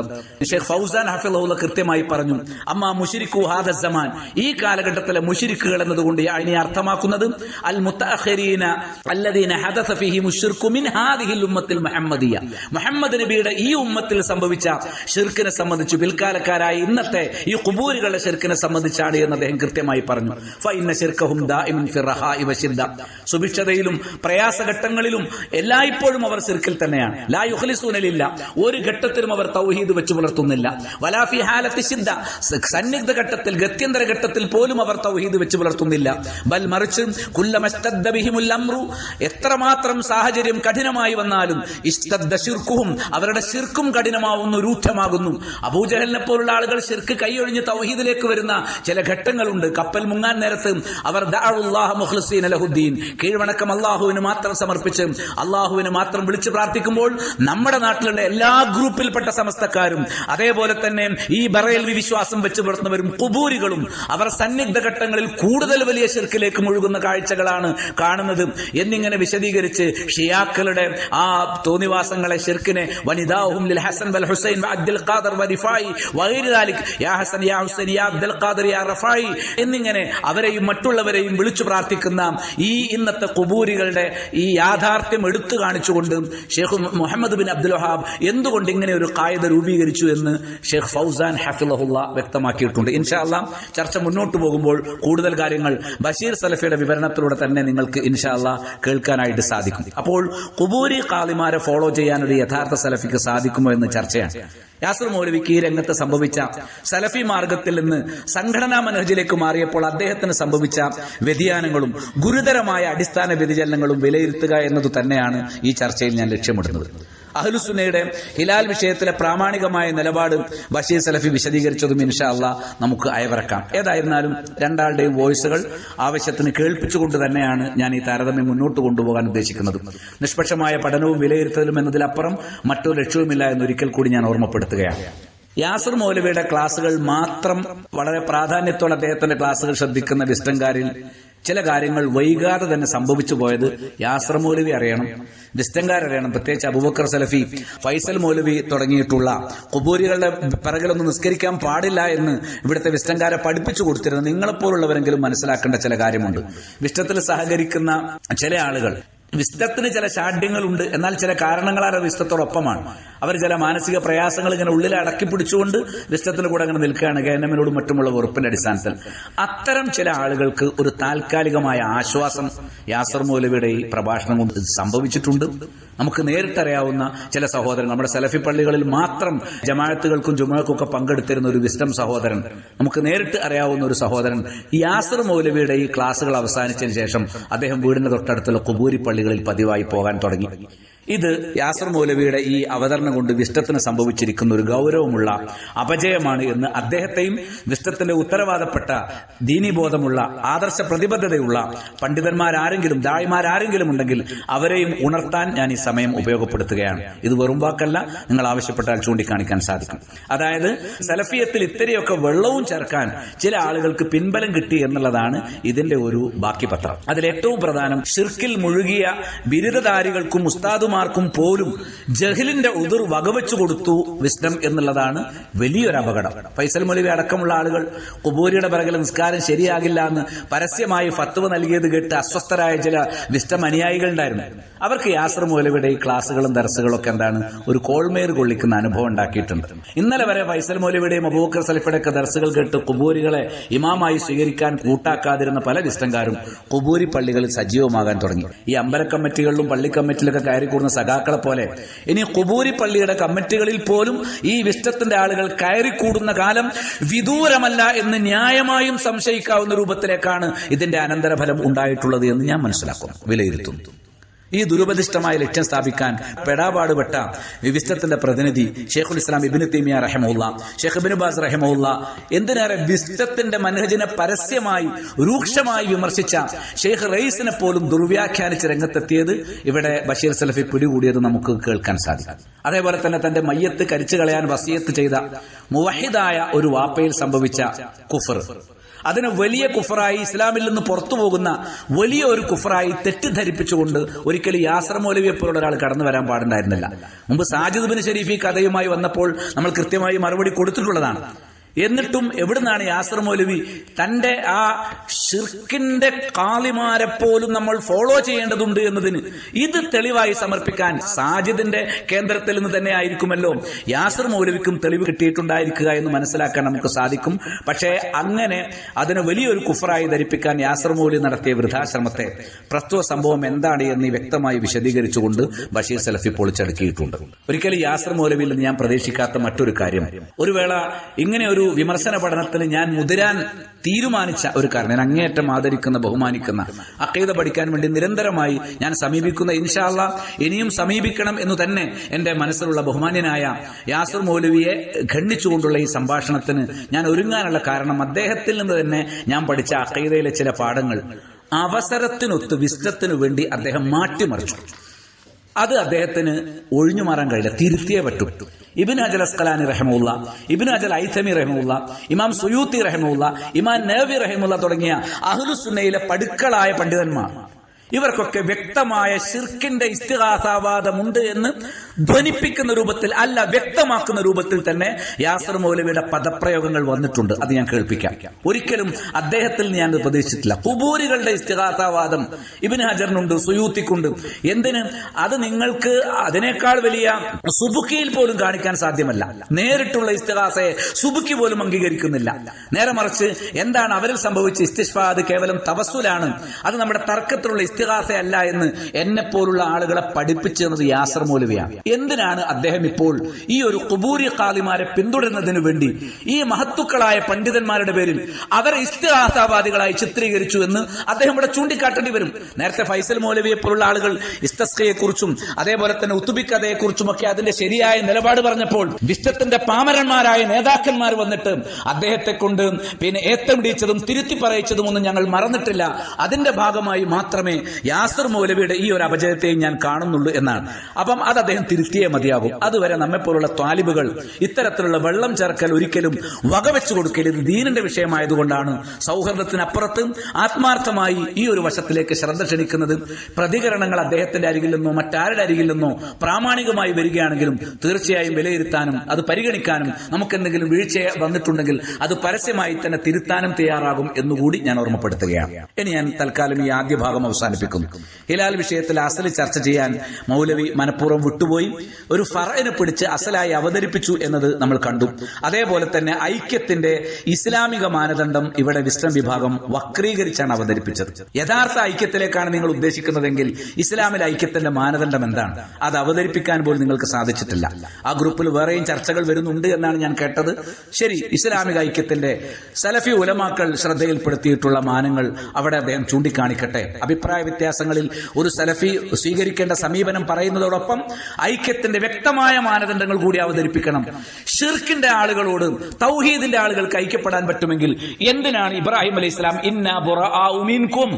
ഷെയ്ഖ് ഫൗസാൻ ഹഫിളഹുല്ലാഹ് കൃത്യമായി പറഞ്ഞു, അമ്മാ മുശ്രിക്കു ഹാദ സമാൻ, ഈ കാലഘട്ടത്തിലെ മുശ്രിക്കുകൾ എന്നതുകൊണ്ട് അതിനെ അർത്ഥമാക്കുന്നത് അൽ മുത്തഅഖിരീന അല്ലദീന ഹദസ ഫീഹിം അശ്ശിർകു മിൻ ഹാദിഹിൽ ഉമ്മത്തിൽ മുഹമ്മദിയ, മുഹമ്മദ് നബിയുടെ ഈ ഉമ്മത്തിൽ സംഭവിച്ച ശിർക്കിനെ സംബന്ധിച്ചു പിൽക്കാലക്കാരായ ഇന്നത്തെ ഈ ഖുബൂരികളുടെ ശിർക്കിനെ സംബന്ധിച്ചാണ് എന്ന് അദ്ദേഹം കൃത്യമായി പറഞ്ഞു. ഫഇന്ന ശിർകഹും ദാഇമൻ ഫി റഹാഇ വശിദ്ദ, സുഭിക്ഷതയിലും പ്രയാസഘട്ടങ്ങളിലും എല്ലായ്പ്പോഴും അവർ ശിർക്കിൽ തന്നെയാണ്. ലാ യുഖ്ലിസൂന ലില്ല, ഒരു ഘട്ടത്തിലും അവർ തൗഹീദ് വെച്ച് പുലർത്തുന്നില്ല. വലാ ഫി ഹാലത്തി ശിദ്ദ, സന്നിഗ്ധ ഘട്ടത്തിൽ ഗത്യന്തര ഘട്ടത്തിൽ പോലും അവർ തൗഹീദ് വെച്ച് പുലർത്തുന്നില്ല. ബൽ മറിച്ച് കുല്ലമസ്തദ്ദ ബിഹിമുൽ അംറു, എത്രമാത്രം സാഹചര്യം കഠിനമായി വന്നാലും ഇസ്തദ്ദ ശിർക്കുഹും, അവരുടെ ശിർക്കും കഠിനമാവുന്നു, രൂക്ഷമാകുന്നു. അബൂജഹലിനെ പോലുള്ള ആളുകൾ ശിർക്ക് കൈയൊഴിഞ്ഞ് തൗഹീദിലേക്ക് വരുന്ന ചില ഘട്ടങ്ങളുണ്ട്. കപ്പൽ മുങ്ങാൻ നേരത്ത് അവർ ദഅഉല്ലാഹ മുഖ്ലിസീന ലഹുദ്ദീൻ, കീഴ്വണക്കം അല്ലാഹുവിന് മാത്രം സമർപ്പിച്ച് അല്ലാഹുവിനെ മാത്രം വിളിച്ച് പ്രാർത്ഥിക്കുമ്പോൾ നമ്മുടെ നാട്ടിലുള്ള എല്ലാ ഗ്രൂപ്പിൽപ്പെട്ട സമസ്തക്കാരും അതേപോലെ തന്നെ ഈ ബറേൽവി വിശ്വാസം വെച്ച് പുലർത്തുന്നവരും ഖുബൂരികളും അവർ സന്നിഗ്ധ ഘട്ടങ്ങളിൽ കൂടുതൽ വലിയ ശിർക്കിലേക്ക് മുഴുകുന്ന കാഴ്ചകളാണ് കാണുന്നത് എന്നിങ്ങനെ വിശദീകരിച്ച് ഷിയാക്കളുടെ ആ തോന്നിവാസങ്ങളെ, ശിർക്കിനെ വനിദാഹും ലിൽ ഹസൻ വൽ ഹുസൈൻ വഅബ്ദുൽ ഖാദർ വരിഫായി വഗൈരി ദാലിക് യാ ഹസൻ യാ ഹുസൈൻ യാ അബ്ദുൽ ഖാദർ യാ റഫായി എന്നിങ്ങനെ അവരെയും മറ്റുള്ളവരെയും വിളിച്ചു പ്രാർത്ഥിക്കുന്ന ഈ ഇന്നത്തെ ഖുബൂരികളുടെ ഈ യാഥാർത്ഥ്യം എടുത്തു കാണിച്ചുകൊണ്ട് ഷെയ്ഖ് മുഹമ്മദ് ബിൻ അബ്ദുൽ വഹാബ് എന്തുകൊണ്ട് ഇങ്ങനെ ഒരു ഖായിദ രൂപീകരിച്ചു എന്ന് ഷെയ്ഖ് ഫൗസാൻ ഹഫിളഹുല്ലാഹ് വ്യക്തമാക്കിയിട്ടുണ്ട്. ഇൻഷാ അല്ലാഹ് ചർച്ച മുന്നോട്ട് പോകുമ്പോൾ കൂടുതൽ കാര്യങ്ങൾ ബഷീർ സലഫിയുടെ വിവരണത്തിലൂടെ തന്നെ നിങ്ങൾക്ക് ഇൻഷാ അല്ലാഹ് കേൾക്കാനായിട്ട് സാധിക്കും. അപ്പോൾ ഖുബൂരി ഖാദിമാരെ ഫോളോ ചെയ്യാൻ ഒരു യഥാർത്ഥ സലഫിക്ക് സാധിക്കുമോ എന്ന് ചർച്ചയാണ്. യാസിർ മൗലവിക്ക് ഈ രംഗത്ത് സംഭവിച്ച സലഫി മാർഗത്തിൽ നിന്ന് സംഘടനാ മനഹജിലേക്ക് മാറിയപ്പോൾ അദ്ദേഹത്തിന് സംഭവിച്ച വ്യതിയാനങ്ങളും ഗുരുതരമായ അടിസ്ഥാന വ്യതിചലനങ്ങളും വിലയിരുത്തുക എന്നതു തന്നെയാണ് ഈ ചർച്ചയിൽ ഞാൻ ലക്ഷ്യമിടുന്നത്. അഹ്ലുസുന്നയുടെ ഹിലാൽ വിഷയത്തിലെ പ്രാമാണികമായ നിലപാട് ബഷീർ സലഫി വിശദീകരിച്ചതും ഇൻഷാ അല്ലാഹ് നമുക്ക് അയവിറക്കാം. ഏതായിരുന്നാലും രണ്ടാളുടെയും വോയിസുകൾ ആവശ്യത്തിന് കേൾപ്പിച്ചുകൊണ്ട് തന്നെയാണ് ഞാൻ ഈ താരതമ്യം മുന്നോട്ട് കൊണ്ടുപോകാൻ ഉദ്ദേശിക്കുന്നത്. നിഷ്പക്ഷമായ പഠനവും വിലയിരുത്തലും എന്നതിലപ്പുറം മറ്റൊരു ലക്ഷ്യവുമില്ല എന്നൊരിക്കൽ കൂടി ഞാൻ ഓർമ്മപ്പെടുത്തുകയാണ്. യാസിർ മൗലവിയുടെ ക്ലാസുകൾ മാത്രം വളരെ പ്രാധാന്യത്തോടെ അദ്ദേഹത്തിന്റെ ക്ലാസുകൾ ശ്രദ്ധിക്കുന്ന വിസ്റ്റംകാരിൽ ചില കാര്യങ്ങൾ വൈകാതെ തന്നെ സംഭവിച്ചു പോയത് യാസിർ മൗലവി അറിയണം, വിസ്റ്റംകാരറിയണം. പ്രത്യേകിച്ച് അബൂബക്കർ സലഫി, ഫൈസൽ മൗലവി തുടങ്ങിയിട്ടുള്ള ഖുബൂരികളുടെ പിറകിലൊന്നും നിസ്കരിക്കാൻ പാടില്ല എന്ന് ഇവിടുത്തെ വിസ്റ്റംകാരെ പഠിപ്പിച്ചു കൊടുത്തിരുന്നു. നിങ്ങളെപ്പോലുള്ളവരെങ്കിലും മനസ്സിലാക്കേണ്ട ചില കാര്യമുണ്ട്. വിഷ്ടത്തിൽ സഹകരിക്കുന്ന ചില ആളുകൾ വിസ്തത്തിന് ചില ശാഠ്യങ്ങളുണ്ട്, എന്നാൽ ചില കാരണങ്ങളാൽ വിസ്തത്തോടൊപ്പമാണ്. അവർ ചില മാനസിക പ്രയാസങ്ങൾ ഇങ്ങനെ ഉള്ളിൽ അടക്കി പിടിച്ചുകൊണ്ട് വിസ്തത്തിന് കൂടെ അങ്ങനെ നിൽക്കുകയാണ്, ഗവൺമെന്റിനോടും മറ്റുമുള്ള വെറുപ്പിന്റെ അടിസ്ഥാനത്തിൽ. അത്തരം ചില ആളുകൾക്ക് ഒരു താൽക്കാലികമായ ആശ്വാസം യാസിർ മൗലവിയുടെ ഈ പ്രഭാഷണം കൊണ്ട് സംഭവിച്ചിട്ടുണ്ട്. നമുക്ക് നേരിട്ടറിയാവുന്ന ചില സഹോദരൻ, നമ്മുടെ സലഫി പള്ളികളിൽ മാത്രം ജമാഅത്തുകൾക്കും ജുമുഅക്കും ഒക്കെ പങ്കെടുത്തിരുന്ന ഒരു വിസ്ഡം സഹോദരൻ, നമുക്ക് നേരിട്ട് അറിയാവുന്ന ഒരു സഹോദരൻ, യാസിർ മൗലവിയുടെ ഈ ക്ലാസുകൾ അവസാനിച്ചതിന് ശേഷം അദ്ദേഹം വീടിന്റെ തൊട്ടടുത്തുള്ള ഖുബൂരി പള്ളികളിൽ പതിവായി പോകാൻ തുടങ്ങി. ഇത് യാസിർ മൗലവിയുടെ ഈ അവതരണം കൊണ്ട് വിസ്ഡത്തിന് സംഭവിച്ചിരിക്കുന്ന ഒരു ഗൗരവമുള്ള അപജയമാണ് എന്ന് അദ്ദേഹത്തെയും വിസ്ഡത്തിന്റെ ഉത്തരവാദപ്പെട്ട ദീനീബോധമുള്ള ആദർശ പ്രതിബദ്ധതയുള്ള പണ്ഡിതന്മാരാരെങ്കിലും ദായിമാരാരെങ്കിലും ഉണ്ടെങ്കിൽ അവരെയും ഉണർത്താൻ ഞാൻ ഈ സമയം ഉപയോഗപ്പെടുത്തുകയാണ്. ഇത് വെറും വാക്കല്ല, നിങ്ങൾ ആവശ്യപ്പെട്ടാൽ ചൂണ്ടിക്കാണിക്കാൻ സാധിക്കും. അതായത് സലഫിയത്തിൽ ഇത്തിരിയൊക്കെ വെള്ളവും ചേർക്കാൻ ചില ആളുകൾക്ക് പിൻബലം കിട്ടി എന്നുള്ളതാണ് ഇതിന്റെ ഒരു ബാക്കി പത്രം. അതിലേറ്റവും പ്രധാനം ഷിർക്കിൽ മുഴുകിയ ബിരുദധാരികൾക്കും ഉസ്താദുമാർക്കും പോലും ജഹലിന്റെ ഉദുർ വകവെച്ചു കൊടുത്തു വിസ്ഡം എന്നുള്ളതാണ് വലിയൊരു അപകടം. ഫൈസൽ മൗലവി അടക്കമുള്ള ആളുകൾ ഖുബൂരിയുടെ പിറകിൽ നിസ്കാരം ശരിയാകില്ല എന്ന് പരസ്യമായി ഫത്വ നൽകിയത് കേട്ട് അസ്വസ്ഥരായ ചില വിസ്ഡം അനുയായികൾ ഉണ്ടായിരുന്നു. അവർക്ക് യാസിർ മൗലവിയുടെ ഈ ക്ലാസുകളും ദർസുകളും ഒക്കെ എന്താണ് ഒരു കോൾമേർ കൊള്ളിക്കുന്ന അനുഭവം ഉണ്ടാക്കിയിട്ടുണ്ട്. ഇന്നലെ വരെ ഫൈസൽ മൗലവിയുടെയും അബൂബക്കർ സലഫിയുടെ ഒക്കെ ദർസുകൾ കേട്ട് ഖുബൂരികളെ ഇമാമായി സ്വീകരിക്കാൻ കൂട്ടാക്കാതിരുന്ന പല വിസ്ഡംകാരും ഖുബൂരി പള്ളികളിൽ സജീവമാകാൻ തുടങ്ങി. ഈ അമ്പല കമ്മിറ്റികളിലും പള്ളി കമ്മിറ്റിയിലൊക്കെ കയറി കൂടുന്ന സഖാക്കളെ പോലെ ഇനി ഖുബൂരി പള്ളിയുടെ കമ്മിറ്റികളിൽ പോലും ഈ വിസ്ഡത്തിന്റെ ആളുകൾ കയറിക്കൂടുന്ന കാലം വിദൂരമല്ല എന്ന് ന്യായമായും സംശയിക്കാവുന്ന രൂപത്തിലേക്കാണ് ഇതിന്റെ അനന്തരഫലം ഉണ്ടായിട്ടുള്ളത് എന്ന് ഞാൻ മനസ്സിലാക്കുന്നു, വിലയിരുത്തുന്നു. ഈ ദുരുപദിഷ്ടമായ ലക്ഷ്യം സ്ഥാപിക്കാൻ പെടാപാടുപെട്ട വിസ്തത്തിന്റെ പ്രതിനിധി ഷെയ്ഖുൽ ഇസ്ലാം ഇബ്നു തൈമിയ റഹിമഹുല്ലാ, ഷെയ്ഖ് ഇബ്നു ബാസ് റഹിമഹുല്ലാ, എന്തിനേറെ വിസ്തത്തിന്റെ മനഹജിനെ പരസ്യമായി രൂക്ഷമായി വിമർശിച്ച ഷെയ്ഖ് റയീസിനെ പോലും ദുർവ്യാഖ്യാനിച്ച് രംഗത്തെത്തിയത് ഇവിടെ ബഷീർ സലഫി പിടികൂടിയത് നമുക്ക് കേൾക്കാൻ സാധിക്കും. അതേപോലെ തന്നെ തന്റെ മയ്യത്ത് കരിച്ചു കളയാൻ വസിയത്ത് ചെയ്ത മുവഹിദായ ഒരു വാപ്പയിൽ സംഭവിച്ച കുഫർ, അതിന് വലിയ കുഫറായി, ഇസ്ലാമിൽ നിന്ന് പുറത്തു പോകുന്ന വലിയ ഒരു കുഫറായി തെറ്റിദ്ധരിപ്പിച്ചുകൊണ്ട് ഒരിക്കലും യാസർ മൗലവിയെ പോലുള്ള ഒരാൾ കടന്നു വരാൻ പാടുണ്ടായിരുന്നില്ല. മുമ്പ് സാജിദ് ബിൻ ഷരീഫ് ഈ കഥയുമായി വന്നപ്പോൾ നമ്മൾ കൃത്യമായി മറുപടി കൊടുത്തിട്ടുള്ളതാണ്. എന്നിട്ടും എവിടുന്നാണ് യാസർ മൗലവി തന്റെ ആ ഷിർക്കിന്റെ കാളിമാരെ പോലും നമ്മൾ ഫോളോ ചെയ്യേണ്ടതുണ്ട് എന്നതിന് ഇത് തെളിവായി സമർപ്പിക്കാൻ സാജിദിന്റെ കേന്ദ്രത്തിൽ നിന്ന് തന്നെ ആയിരിക്കുമല്ലോ യാസർ മൗലവിക്കും തെളിവ് കിട്ടിയിട്ടുണ്ടായിരിക്കുക എന്ന് മനസ്സിലാക്കാൻ നമുക്ക് സാധിക്കും. പക്ഷേ അങ്ങനെ അതിനെ വലിയൊരു കുഫറായി ധരിപ്പിക്കാൻ യാസർ മൗലവി നടത്തിയ വൃഥാശ്രമത്തെ പ്രസ്തുത സംഭവം എന്താണ് എന്ന് വ്യക്തമായി വിശദീകരിച്ചുകൊണ്ട് ബഷീർ സലഫി പൊളിച്ചടുക്കിയിട്ടുണ്ട്. ഒരിക്കലും യാസർ മൗലവിയിൽ നിന്ന് ഞാൻ പ്രതീക്ഷിക്കാത്ത മറ്റൊരു കാര്യം, ഒരു വേള ഇങ്ങനെ ഒരു വിമർശന പഠനത്തിൽ ഞാൻ മുതിരാൻ തീരുമാനിച്ച ഒരു കാര്യം, ഞാൻ അങ്ങേയറ്റം ആദരിക്കുന്ന ബഹുമാനിക്കുന്ന അഖീദ പഠിക്കാൻ വേണ്ടി നിരന്തരമായി ഞാൻ സമീപിക്കുന്ന, ഇൻഷാ അല്ലാഹ് ഇനിയും സമീപിക്കണം എന്ന് തന്നെ എന്റെ മനസ്സിലുള്ള ബഹുമാന്യനായ യാസർ മൗലവിയെ ഖണ്ഡിച്ചുകൊണ്ടുള്ള ഈ സംഭാഷണത്തിന് ഞാൻ ഒരുങ്ങാനുള്ള കാരണം, അദ്ദേഹത്തിൽ നിന്ന് തന്നെ ഞാൻ പഠിച്ച അഖീദയിലെ ചില പാഠങ്ങൾ അവസരത്തിനൊത്ത് വിസ്തത്തിനു വേണ്ടി അദ്ദേഹം മാറ്റിമറിച്ചു. അത് അദ്ദേഹത്തിന് ഒഴിഞ്ഞു മാറാൻ കഴിയില്ല, തിരുത്തിയേ പറ്റും. ഇബ്നു ഹജർ അസ്ഖലാനി റഹിമഹുല്ലാ, ഇബ്നു ഹജർ ഐതമി റഹിമഹുല്ലാ, ഇമാം സുയൂത്തി റഹിമഹുല്ലാ, ഇമാം നവവി റഹിമഹുല്ലാ തുടങ്ങിയ അഹ്ലുസുന്നയിലെ പടുക്കളായ പണ്ഡിതന്മാർ ഇവർക്കൊക്കെ വ്യക്തമായ ശിർക്കിന്റെ ഇസ്തിഗാസാവാദമുണ്ട് എന്ന് ധ്വനിപ്പിക്കുന്ന രൂപത്തിൽ, അല്ല വ്യക്തമാക്കുന്ന രൂപത്തിൽ തന്നെ യാസർ മൗലവിയുടെ പദപ്രയോഗങ്ങൾ വന്നിട്ടുണ്ട്. അത് ഞാൻ കേൾപ്പിക്കാം. ഒരിക്കലും അദ്ദേഹത്തിൽ ഞാൻ പ്രതീക്ഷിച്ചിട്ടില്ല. ഖുബൂരികളുടെ ഇസ്തിഗാസാവാദം ഇബ്നു ഹജറിനുണ്ട്, സുയൂത്തിക്കുണ്ട്. എന്തിന്? അത് നിങ്ങൾക്ക് അതിനേക്കാൾ വലിയ സുബുക്കിയിൽ പോലും കാണിക്കാൻ സാധ്യമല്ല. നേരിട്ടുള്ള ഇസ്തിഗാസയെ സുബുക്കി പോലും അംഗീകരിക്കുന്നില്ല. നേരെ മറിച്ച് എന്താണ് അവരിൽ സംഭവിച്ച ഇസ്തിശ്ഫാ, അത് കേവലം തവസ്സുലാണ്, അത് നമ്മുടെ തർക്കത്തിലുള്ള ഇസ്തിഗാസയല്ല എന്ന് എന്നെ പോലുള്ള ആളുകളെ പഠിപ്പിച്ചു തന്നത് യാസർ മൗലവിയാണ്. എന്തിനാണ് അദ്ദേഹം ഇപ്പോൾ ഈ ഒരു ഖുബൂരി ഖാദിമാരെ പിന്തുടരുന്നതിനു വേണ്ടി ഈ മഹത്തുക്കളായ പണ്ഡിതന്മാരുടെ പേരിൽ അവരെ ഇസ്തിഗാസാവാദികളായി ചിത്രീകരിച്ചു എന്ന് അദ്ദേഹം ഇവിടെ ചൂണ്ടിക്കാട്ടേണ്ടി വരും. നേരത്തെ ഫൈസൽ മൗലവിയെ പോലുള്ള ആളുകൾ ഇസ്തസ്ഖയെക്കുറിച്ചും അതേപോലെ തന്നെ ഉത്തുബി കഥയെക്കുറിച്ചും ഒക്കെ അതിന്റെ ശരിയായ നിലപാട് പറഞ്ഞപ്പോൾ വിശ്വത്തിന്റെ പാമരന്മാരായ നേതാക്കന്മാർ വന്നിട്ട് അദ്ദേഹത്തെ കൊണ്ട് ഏത്തമിടിച്ചതും തിരുത്തി പറയിച്ചതും ഒന്നും ഞങ്ങൾ മറന്നിട്ടില്ല. അതിന്റെ ഭാഗമായി മാത്രമേ യാസർ മൗലവിയുടെ ഈ ഒരു അപജയത്തെയും ഞാൻ കാണുന്നുള്ളൂ എന്നാണ്. അപ്പം അത് അദ്ദേഹം തിരുത്തിയേ മതിയാകും. അതുവരെ നമ്മെപ്പോലുള്ള ത്വാലിബുകൾ ഇത്തരത്തിലുള്ള വെള്ളം ചേർക്കൽ ഒരിക്കലും വകവെച്ചു കൊടുക്കൽ ഇത് ദീനിന്റെ വിഷയമായതുകൊണ്ടാണ് സൗഹൃദത്തിനപ്പുറത്ത് ആത്മാർത്ഥമായി ഈ ഒരു വശത്തിലേക്ക് ശ്രദ്ധ ക്ഷണിക്കുന്നത്. പ്രതികരണങ്ങൾ അദ്ദേഹത്തിന്റെ അരികിൽ നിന്നോ മറ്റാരുടെ അരികിൽ നിന്നോ പ്രാമാണികമായി വരികയാണെങ്കിലും തീർച്ചയായും വിലയിരുത്താനും അത് പരിഗണിക്കാനും നമുക്കെന്തെങ്കിലും വീഴ്ച വന്നിട്ടുണ്ടെങ്കിൽ അത് പരസ്യമായി തന്നെ തിരുത്താനും തയ്യാറാകും എന്നുകൂടി ഞാൻ ഓർമ്മപ്പെടുത്തുകയാണ്. ഇനി ഞാൻ തൽക്കാലം ഈ ആദ്യ ഭാഗം അവസാനിപ്പിക്കുന്നു. ഹിലാൽ വിഷയത്തിൽ അസല് ചർച്ച ചെയ്യാൻ മൗലവി മനഃപൂർവ്വം വിട്ടുപോയി ഒരു ഫറഇനെ പിടിച്ച് അസലായി അവതരിപ്പിച്ചു എന്നത് നമ്മൾ കണ്ടു. അതേപോലെ തന്നെ ഐക്യത്തിന്റെ ഇസ്ലാമിക മാനദണ്ഡം ഇവിടെ വിസ്ഡം വിഭാഗം വക്രീകരിച്ചാണ് അവതരിപ്പിച്ചത്. യഥാർത്ഥ ഐക്യത്തിലേക്കാണ് നിങ്ങൾ ഉദ്ദേശിക്കുന്നതെങ്കിൽ ഇസ്ലാമിലെ ഐക്യത്തിന്റെ മാനദണ്ഡം എന്താണ്? അത് അവതരിപ്പിക്കാൻ പോലും നിങ്ങൾക്ക് സാധിച്ചിട്ടില്ല. ആ ഗ്രൂപ്പിൽ വേറെയും ചർച്ചകൾ വരുന്നുണ്ട് എന്നാണ് ഞാൻ കേട്ടത്. ശരി, ഇസ്ലാമിക ഐക്യത്തിന്റെ സലഫി ഉലമാക്കൾ ശ്രദ്ധയിൽപ്പെടുത്തിയിട്ടുള്ള മാനങ്ങൾ അവിടെ അദ്ദേഹം ചൂണ്ടിക്കാണിക്കട്ടെ. അഭിപ്രായ വ്യത്യാസങ്ങളിൽ ഒരു സലഫി സ്വീകരിക്കേണ്ട സമീപനം പറയുന്നതോടൊപ്പം ഐക്യത്തിന്റെ വ്യക്തമായ മാനദണ്ഡങ്ങൾ കൂടി അവതരിപ്പിക്കണം. ഷിർക്കിന്റെ ആളുകളോട് തൗഹീദിന്റെ ആളുകൾക്ക് ഐക്യപ്പെടാൻ പറ്റുമെങ്കിൽ എന്തിനാണ് ഇബ്രാഹിം അലൈഹി സ്വലാം ഇന്നാ ബുറആഉ മിൻകും,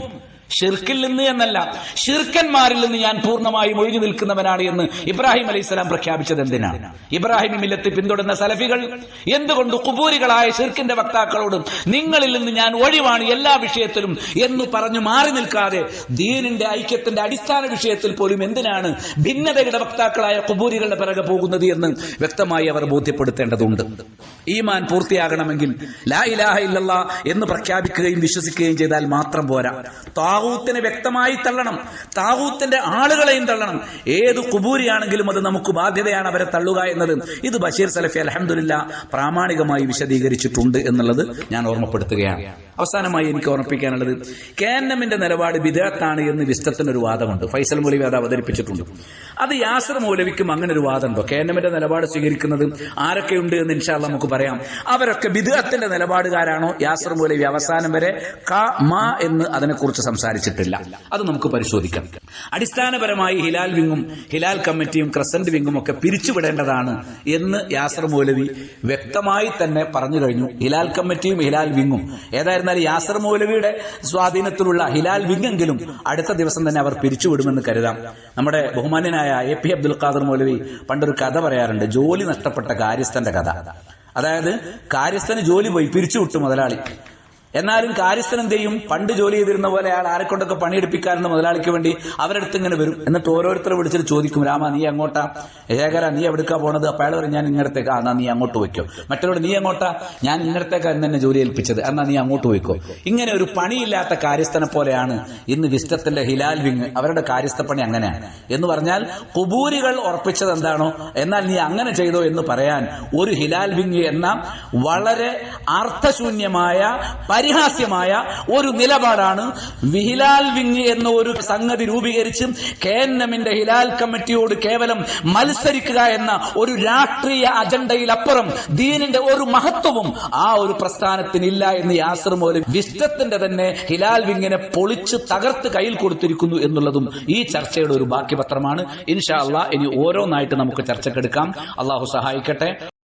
ഷിർക്കിൽ നിന്ന് എന്നല്ല ഷിർക്കന്മാരിൽ നിന്ന് ഞാൻ പൂർണ്ണമായും ഒഴിഞ്ഞു നിൽക്കുന്നവനാണ് എന്ന് ഇബ്രാഹിം അലൈഹിസ്സലാം പ്രഖ്യാപിച്ചത് എന്തിനാണ്? ഇബ്രാഹിം മില്ലത്ത് പിന്തുടരുന്ന സലഫികൾ എന്തുകൊണ്ട് ഖുബൂരികളായ ഷിർക്കിന്റെ വക്താക്കളോടും നിങ്ങളിൽ നിന്ന് ഞാൻ ഒഴിവാണ് എല്ലാ വിഷയത്തിലും എന്ന് പറഞ്ഞു മാറി നിൽക്കാതെ ദീനിന്റെ ഐക്യത്തിന്റെ അടിസ്ഥാന വിഷയത്തിൽ പോലും എന്തിനാണ് ഭിന്നതയുടെ വക്താക്കളായ ഖുബൂരികളുടെ പിറകെ പോകുന്നത് എന്ന് വ്യക്തമായി അവർ ബോധ്യപ്പെടുത്തേണ്ടതുണ്ട്. ഈമാൻ പൂർത്തിയാകണമെങ്കിൽ ലാ ഇലാഹ ഇല്ലല്ലാഹ് എന്ന് പ്രഖ്യാപിക്കുകയും വിശ്വസിക്കുകയും ചെയ്താൽ മാത്രം പോരാ. താഗൂത്തിനെ വ്യക്തമായി തള്ളണം, താഗൂത്തിന്റെ ആളുകളെയും തള്ളണം. ഏത് ഖുബൂരിയാണെങ്കിലും അത് നമുക്ക് ബാധ്യതയാണ് അവരെ തള്ളുക എന്നത്. ഇത് ബഷീർ സലഫി അൽഹംദുലില്ലാ പ്രാമാണികമായി വിശദീകരിച്ചിട്ടുണ്ട് എന്നുള്ളത് ഞാൻ ഓർമ്മപ്പെടുത്തുകയാണ്. അവസാനമായി എനിക്ക് ഓർമ്മിപ്പിക്കാനുള്ളത്, KNMന്റെ നിലപാട് ബിദ്അത്താണ് എന്ന് വിസ്തത്തിനൊരു വാദമുണ്ട്. ഫൈസൽ മൗലവി അത് അവതരിപ്പിച്ചിട്ടുണ്ട്. അത് യാസർ മൗലവിക്കും അങ്ങനെ ഒരു വാദമുണ്ടോ? KNMന്റെ നിലപാട് സ്വീകരിക്കുന്നത് ആരൊക്കെയുണ്ട് എന്ന് ഇൻഷാ അല്ലാഹ് നമുക്ക് പറയാം. അവരൊക്കെ ബിദ്അത്തിന്റെ നിലപാടുകാരാണോ? യാസർ മൗലവി അവസാനം വരെ എന്ന് അതിനെക്കുറിച്ച് സംസാരിക്കും. സംസാരിച്ചിട്ടില്ല. അത് നമുക്ക് പരിശോധിക്കാം. അടിസ്ഥാനപരമായി ഹിലാൽ വിങ്ങും ഹിലാൽ കമ്മിറ്റിയും ക്രസന്റ് വിങ്ങും ഒക്കെ പിരിച്ചുവിടേണ്ടതാണ് എന്ന് യാസർ മൗലവി വ്യക്തമായി തന്നെ പറഞ്ഞു കഴിഞ്ഞു. ഹിലാൽ കമ്മിറ്റിയും ഹിലാൽ വിങ്ങും ഏതായിരുന്നാലും യാസർ മൗലവിയുടെ സ്വാധീനത്തിലുള്ള ഹിലാൽ വിങ്ങെങ്കിലും അടുത്ത ദിവസം തന്നെ അവർ പിരിച്ചുവിടുമെന്ന് കരുതാം. നമ്മുടെ ബഹുമാന്യനായ AP അബ്ദുൽ ഖാദർ മൗലവി പണ്ടൊരു കഥ പറയാറുണ്ട്, ജോലി നഷ്ടപ്പെട്ട കാര്യസ്ഥന്റെ കഥ. അതായത് കാര്യസ്ഥന് ജോലി പോയി, പിരിച്ചുവിട്ടു മുതലാളി. എന്നാലും കാര്യസ്ഥൻ എന്ത് ചെയ്യും? പണ്ട് ജോലി ചെയ്തിരുന്ന പോലെ അയാൾ ആരെക്കൊണ്ടൊക്കെ പണിയെടുപ്പിക്കാറുണ്ട് മുതലാളിക്ക് വേണ്ടി. അവരടുത്ത് ഇങ്ങനെ വരും. എന്നിട്ട് ഓരോരുത്തരെ വിളിച്ചിട്ട് ചോദിക്കും, രാമ നീ അങ്ങോട്ടാ, ഏകര നീ എവിടേക്കാ പോണത്? അപ്പൊ അയാൾ പറയും, ഞാൻ ഇങ്ങടത്തേക്കാ. എന്നാ നീ അങ്ങോട്ട് വയ്ക്കോ. മറ്റൊരു നീ എങ്ങോട്ടാ? ഞാൻ ഇങ്ങടത്തേക്കാ എന്നെ ജോലി ഏൽപ്പിച്ചത്. എന്നാ നീ അങ്ങോട്ട് വയ്ക്കോ. ഇങ്ങനെ ഒരു പണിയില്ലാത്ത കാര്യസ്ഥനെ പോലെയാണ് ഇന്ന് വിസ്റ്റത്തിന്റെ ഹിലാൽ വിങ്. അവരുടെ കാര്യസ്ഥ പണി അങ്ങനെയാണ്. എന്ന് പറഞ്ഞാൽ കുബൂരികൾ ഉറപ്പിച്ചത് എന്താണോ, എന്നാൽ നീ അങ്ങനെ ചെയ്തോ എന്ന് പറയാൻ ഒരു ഹിലാൽ വിങ് എന്ന വളരെ അർത്ഥശൂന്യമായ പരിഹാസ്യമായ ഒരു നിലപാടാണ് ഹിലാൽ വിങ് എന്ന ഒരു സംഗതി രൂപീകരിച്ച് KNMന്റെ ഹിലാൽ കമ്മിറ്റിയോട് കേവലം മത്സരിക്കുക എന്ന ഒരു രാഷ്ട്രീയ അജണ്ടയിലപ്പുറം ദീനിന്റെ ഒരു മഹത്വവും ആ ഒരു പ്രസ്ഥാനത്തിനില്ല എന്ന് യാസർ മൗലവി വിസ്റ്റത്തിന്റെ തന്നെ ഹിലാൽ വിങ്ങിനെ പൊളിച്ച് തകർത്ത് കയ്യിൽ കൊടുത്തിരിക്കുന്നു എന്നുള്ളതും ഈ ചർച്ചയുടെ ഒരു ബാക്കി പത്രമാണ്. ഇൻഷാ അല്ലാഹ് ഇനി ഓരോന്നായിട്ട് നമുക്ക് ചർച്ചക്കെടുക്കാം. അള്ളാഹു സഹായിക്കട്ടെ.